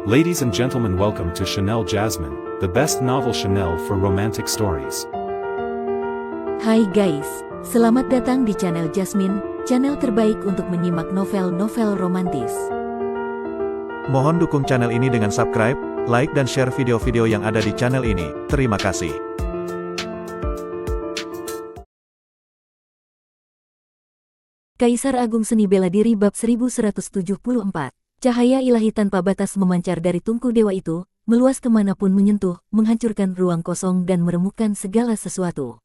Ladies and gentlemen, welcome to Chanel Jasmine, the best novel Chanel for romantic stories. Hai guys, selamat datang di channel Jasmine, channel terbaik untuk menyimak novel-novel romantis. Mohon dukung channel ini dengan subscribe, like dan share video-video yang ada di channel ini. Terima kasih. Kaisar Agung Seni Bela Diri bab 1174. Cahaya ilahi tanpa batas memancar dari tungku dewa itu, meluas kemanapun menyentuh, menghancurkan ruang kosong dan meremukkan segala sesuatu.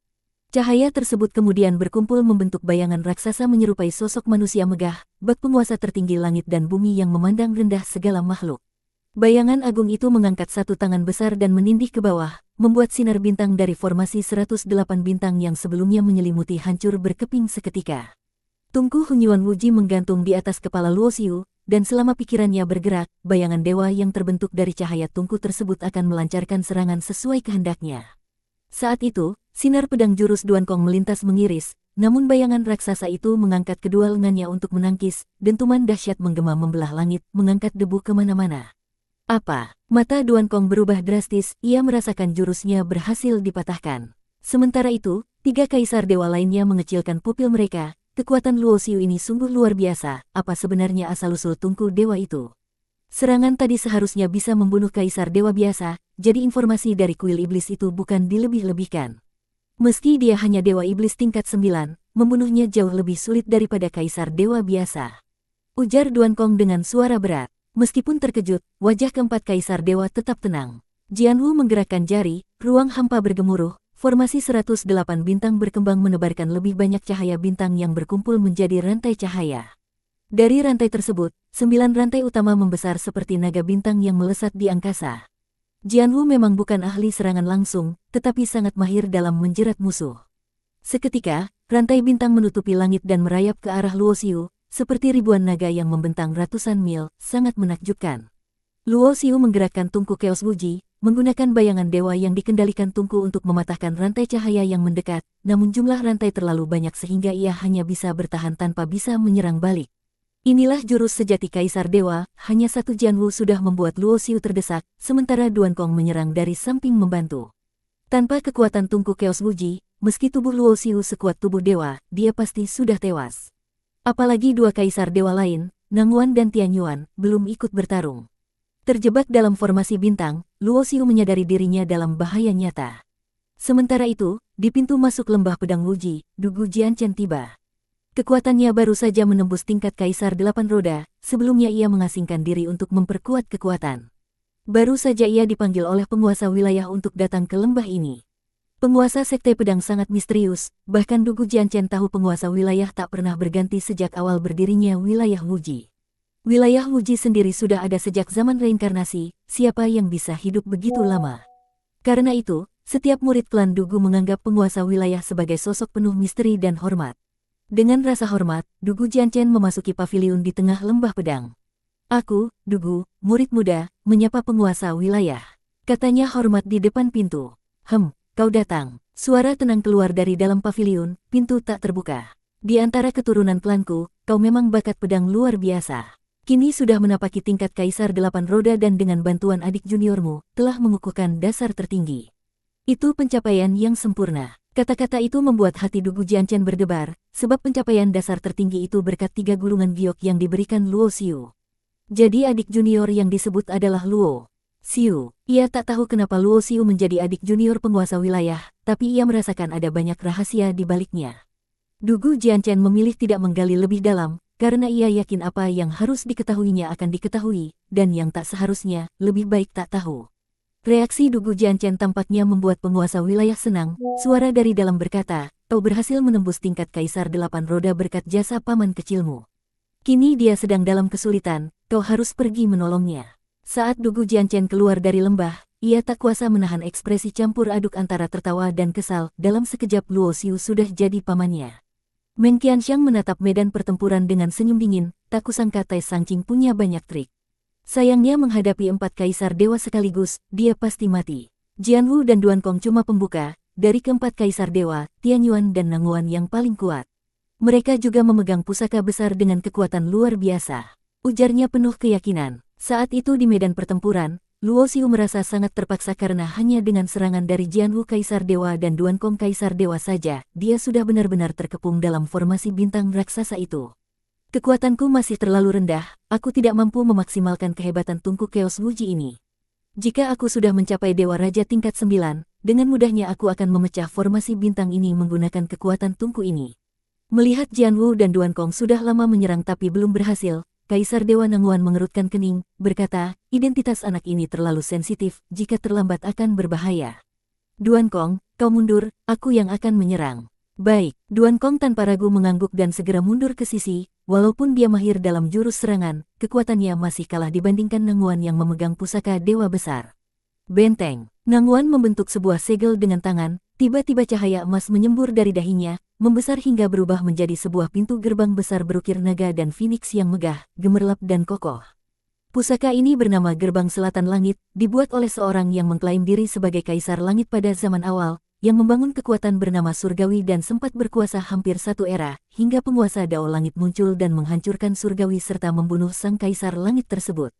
Cahaya tersebut kemudian berkumpul membentuk bayangan raksasa menyerupai sosok manusia megah, bak penguasa tertinggi langit dan bumi yang memandang rendah segala makhluk. Bayangan agung itu mengangkat satu tangan besar dan menindih ke bawah, membuat sinar bintang dari formasi 108 bintang yang sebelumnya menyelimuti hancur berkeping seketika. Tungku Hunyuan Wuji menggantung di atas kepala Luo Xiu, dan selama pikirannya bergerak, bayangan dewa yang terbentuk dari cahaya tungku tersebut akan melancarkan serangan sesuai kehendaknya. Saat itu, sinar pedang jurus Duan Kong melintas mengiris, namun bayangan raksasa itu mengangkat kedua lengannya untuk menangkis, dentuman dahsyat menggema membelah langit, mengangkat debu kemana-mana. Apa? Mata Duan Kong berubah drastis, ia merasakan jurusnya berhasil dipatahkan. Sementara itu, tiga kaisar dewa lainnya mengecilkan pupil mereka. Kekuatan Luo Xiu ini sungguh luar biasa, apa sebenarnya asal-usul tungku dewa itu? Serangan tadi seharusnya bisa membunuh kaisar dewa biasa, jadi informasi dari kuil iblis itu bukan dilebih-lebihkan. Meski dia hanya dewa iblis tingkat 9, membunuhnya jauh lebih sulit daripada kaisar dewa biasa. Ujar Duan Kong dengan suara berat. Meskipun terkejut, wajah keempat kaisar dewa tetap tenang. Jianwu menggerakkan jari, ruang hampa bergemuruh. Formasi 108 bintang berkembang menebarkan lebih banyak cahaya bintang yang berkumpul menjadi rantai cahaya. Dari rantai tersebut, 9 rantai utama membesar seperti naga bintang yang melesat di angkasa. Jianwu memang bukan ahli serangan langsung, tetapi sangat mahir dalam menjerat musuh. Seketika, rantai bintang menutupi langit dan merayap ke arah Luo Xiu, seperti ribuan naga yang membentang ratusan mil, sangat menakjubkan. Luo Xiu menggerakkan tungku Chaos Wuji, menggunakan bayangan dewa yang dikendalikan tungku untuk mematahkan rantai cahaya yang mendekat, namun jumlah rantai terlalu banyak sehingga ia hanya bisa bertahan tanpa bisa menyerang balik. Inilah jurus sejati Kaisar Dewa, hanya satu Jianwu sudah membuat Luo Xiu terdesak, sementara Duan Kong menyerang dari samping membantu. Tanpa kekuatan tungku Chaos Wuji, meski tubuh Luo Xiu sekuat tubuh dewa, dia pasti sudah tewas. Apalagi dua Kaisar Dewa lain, Nangguan dan Tianyuan, belum ikut bertarung. Terjebak dalam formasi bintang, Luo Xiu menyadari dirinya dalam bahaya nyata. Sementara itu, di pintu masuk lembah pedang Wuji, Dugu Jianchen tiba. Kekuatannya baru saja menembus tingkat Kaisar 8 roda, sebelumnya ia mengasingkan diri untuk memperkuat kekuatan. Baru saja ia dipanggil oleh penguasa wilayah untuk datang ke lembah ini. Penguasa Sekte Pedang sangat misterius, bahkan Dugu Jianchen tahu penguasa wilayah tak pernah berganti sejak awal berdirinya wilayah Wuji. Wilayah Wuji sendiri sudah ada sejak zaman reinkarnasi, siapa yang bisa hidup begitu lama? Karena itu, setiap murid klan Dugu menganggap penguasa wilayah sebagai sosok penuh misteri dan hormat. Dengan rasa hormat, Dugu Jianchen memasuki paviliun di tengah lembah pedang. Aku, Dugu, murid muda, menyapa penguasa wilayah. Katanya hormat di depan pintu. Kau datang. Suara tenang keluar dari dalam paviliun, pintu tak terbuka. Di antara keturunan klanku, kau memang bakat pedang luar biasa. Kini sudah menapaki tingkat Kaisar 8 roda dan dengan bantuan adik juniormu, telah mengukuhkan dasar tertinggi. Itu pencapaian yang sempurna. Kata-kata itu membuat hati Dugu Jianchen berdebar, sebab pencapaian dasar tertinggi itu berkat 3 gulungan giok yang diberikan Luo Xiu. Jadi adik junior yang disebut adalah Luo Xiu. Ia tak tahu kenapa Luo Xiu menjadi adik junior penguasa wilayah, tapi ia merasakan ada banyak rahasia di baliknya. Dugu Jianchen memilih tidak menggali lebih dalam, karena ia yakin apa yang harus diketahuinya akan diketahui, dan yang tak seharusnya, lebih baik tak tahu. Reaksi Dugu Jianchen tampaknya membuat penguasa wilayah senang, suara dari dalam berkata, kau berhasil menembus tingkat Kaisar 8 roda berkat jasa paman kecilmu. Kini dia sedang dalam kesulitan, kau harus pergi menolongnya. Saat Dugu Jianchen keluar dari lembah, ia tak kuasa menahan ekspresi campur aduk antara tertawa dan kesal, dalam sekejap Luo Xiu sudah jadi pamannya. Meng Qianxiang menatap medan pertempuran dengan senyum dingin, tak kusangka Tai Sangqing punya banyak trik. Sayangnya menghadapi 4 kaisar dewa sekaligus, dia pasti mati. Jianwu dan Duan Kong cuma pembuka, dari keempat kaisar dewa, Tianyuan dan Nangguan yang paling kuat. Mereka juga memegang pusaka besar dengan kekuatan luar biasa. Ujarnya penuh keyakinan. Saat itu di medan pertempuran, Luo Xiu merasa sangat terpaksa karena hanya dengan serangan dari Jianwu Kaisar Dewa dan Duankong Kaisar Dewa saja, dia sudah benar-benar terkepung dalam formasi bintang raksasa itu. Kekuatanku masih terlalu rendah, aku tidak mampu memaksimalkan kehebatan tungku Chaos Wuji ini. Jika aku sudah mencapai Dewa Raja tingkat 9, dengan mudahnya aku akan memecah formasi bintang ini menggunakan kekuatan tungku ini. Melihat Jianwu dan Duankong sudah lama menyerang tapi belum berhasil, Kaisar Dewa Nangguan mengerutkan kening, berkata, identitas anak ini terlalu sensitif, jika terlambat akan berbahaya. Duankong, kau mundur, aku yang akan menyerang. Baik, Duankong tanpa ragu mengangguk dan segera mundur ke sisi, walaupun dia mahir dalam jurus serangan, kekuatannya masih kalah dibandingkan Nangguan yang memegang pusaka Dewa Besar. Benteng, Nangguan membentuk sebuah segel dengan tangan, tiba-tiba cahaya emas menyembur dari dahinya, membesar hingga berubah menjadi sebuah pintu gerbang besar berukir naga dan phoenix yang megah, gemerlap dan kokoh. Pusaka ini bernama Gerbang Selatan Langit, dibuat oleh seorang yang mengklaim diri sebagai Kaisar Langit pada zaman awal, yang membangun kekuatan bernama Surgawi dan sempat berkuasa hampir satu era, hingga penguasa Dao Langit muncul dan menghancurkan Surgawi serta membunuh sang Kaisar Langit tersebut.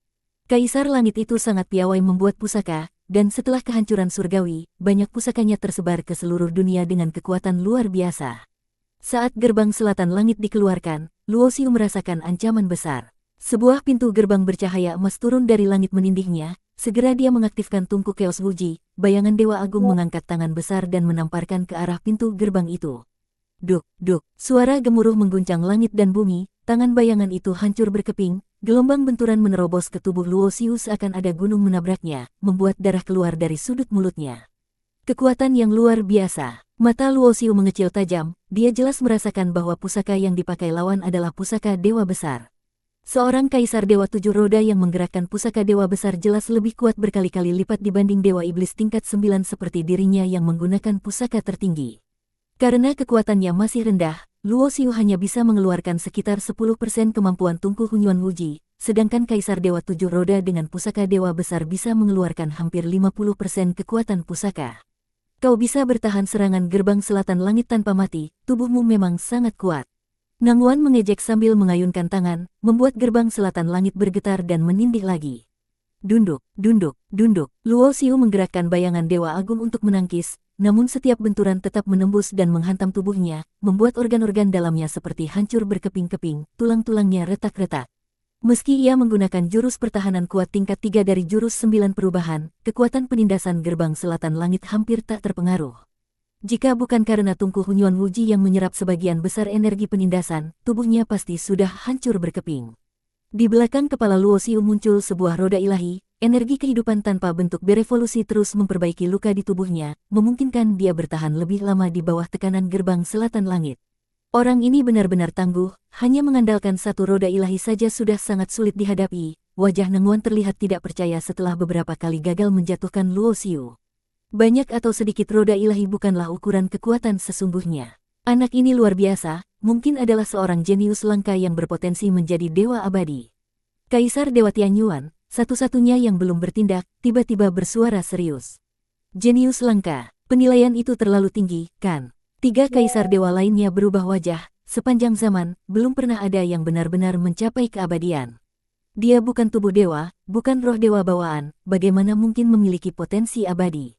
Kaisar Langit itu sangat piawai membuat pusaka, dan setelah kehancuran Surgawi, banyak pusakanya tersebar ke seluruh dunia dengan kekuatan luar biasa. Saat Gerbang Selatan Langit dikeluarkan, Luo Xiu merasakan ancaman besar. Sebuah pintu gerbang bercahaya emas turun dari langit menindihnya, segera dia mengaktifkan tungku Chaos Wuji, bayangan Dewa Agung mengangkat tangan besar dan menamparkan ke arah pintu gerbang itu. Duk, duk, suara gemuruh mengguncang langit dan bumi, tangan bayangan itu hancur berkeping, gelombang benturan menerobos ke tubuh Luo Xiu seakan ada gunung menabraknya, membuat darah keluar dari sudut mulutnya. Kekuatan yang luar biasa. Mata Luo Xiu mengecil tajam, dia jelas merasakan bahwa pusaka yang dipakai lawan adalah pusaka Dewa Besar. Seorang Kaisar Dewa Tujuh Roda yang menggerakkan pusaka Dewa Besar jelas lebih kuat berkali-kali lipat dibanding Dewa Iblis tingkat 9 seperti dirinya yang menggunakan pusaka tertinggi. Karena kekuatannya masih rendah, Luo Xiu hanya bisa mengeluarkan sekitar 10% kemampuan tungku Hunyuan Wuji, sedangkan Kaisar Dewa Tujuh Roda dengan pusaka Dewa Besar bisa mengeluarkan hampir 50% kekuatan pusaka. Kau bisa bertahan serangan Gerbang Selatan Langit tanpa mati, tubuhmu memang sangat kuat. Nangguan mengejek sambil mengayunkan tangan, membuat Gerbang Selatan Langit bergetar dan menindih lagi. Dunduk, dunduk, dunduk. Luo Xiu menggerakkan bayangan Dewa Agung untuk menangkis, namun setiap benturan tetap menembus dan menghantam tubuhnya, membuat organ-organ dalamnya seperti hancur berkeping-keping, tulang-tulangnya retak-retak. Meski ia menggunakan jurus pertahanan kuat tingkat 3 dari jurus 9 perubahan, kekuatan penindasan Gerbang Selatan Langit hampir tak terpengaruh. Jika bukan karena tungku Hunyuan Wuji yang menyerap sebagian besar energi penindasan, tubuhnya pasti sudah hancur berkeping. Di belakang kepala Luo Xiu muncul sebuah roda ilahi, energi kehidupan tanpa bentuk berevolusi terus memperbaiki luka di tubuhnya, memungkinkan dia bertahan lebih lama di bawah tekanan Gerbang Selatan Langit. Orang ini benar-benar tangguh, hanya mengandalkan satu roda ilahi saja sudah sangat sulit dihadapi. Wajah Nangguan terlihat tidak percaya setelah beberapa kali gagal menjatuhkan Luo Xiu. Banyak atau sedikit roda ilahi bukanlah ukuran kekuatan sesungguhnya. Anak ini luar biasa, mungkin adalah seorang jenius langka yang berpotensi menjadi dewa abadi. Kaisar Dewa Tianyuan, satu-satunya yang belum bertindak, tiba-tiba bersuara serius. Jenius langka, penilaian itu terlalu tinggi, kan? 3 kaisar dewa lainnya berubah wajah, sepanjang zaman, belum pernah ada yang benar-benar mencapai keabadian. Dia bukan tubuh dewa, bukan roh dewa bawaan, bagaimana mungkin memiliki potensi abadi?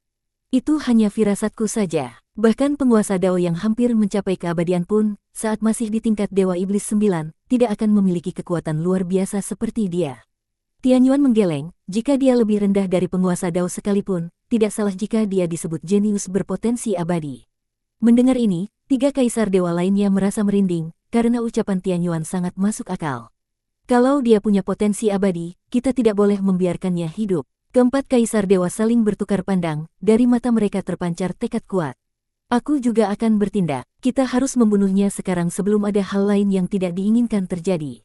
Itu hanya firasatku saja. Bahkan penguasa Dao yang hampir mencapai keabadian pun, saat masih di tingkat Dewa Iblis 9, tidak akan memiliki kekuatan luar biasa seperti dia. Tianyuan menggeleng, jika dia lebih rendah dari penguasa Dao sekalipun, tidak salah jika dia disebut jenius berpotensi abadi. Mendengar ini, 3 kaisar dewa lainnya merasa merinding, karena ucapan Tianyuan sangat masuk akal. Kalau dia punya potensi abadi, kita tidak boleh membiarkannya hidup. Keempat kaisar dewa saling bertukar pandang, dari mata mereka terpancar tekad kuat. Aku juga akan bertindak, kita harus membunuhnya sekarang sebelum ada hal lain yang tidak diinginkan terjadi.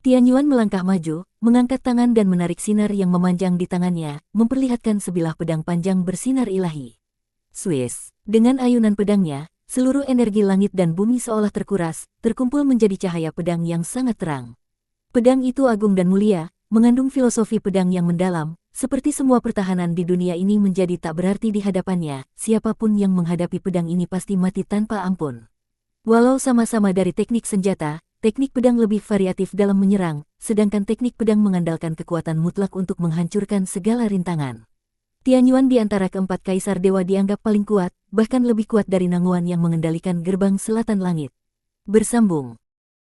Tianyuan melangkah maju, mengangkat tangan dan menarik sinar yang memanjang di tangannya, memperlihatkan sebilah pedang panjang bersinar ilahi. Swiss. Dengan ayunan pedangnya, seluruh energi langit dan bumi seolah terkuras, terkumpul menjadi cahaya pedang yang sangat terang. Pedang itu agung dan mulia, mengandung filosofi pedang yang mendalam, seperti semua pertahanan di dunia ini menjadi tak berarti di hadapannya, siapapun yang menghadapi pedang ini pasti mati tanpa ampun. Walau sama-sama dari teknik senjata, teknik pedang lebih variatif dalam menyerang, sedangkan teknik pedang mengandalkan kekuatan mutlak untuk menghancurkan segala rintangan. Tianyuan di antara keempat kaisar dewa dianggap paling kuat, bahkan lebih kuat dari Nanguan yang mengendalikan gerbang selatan langit. Bersambung.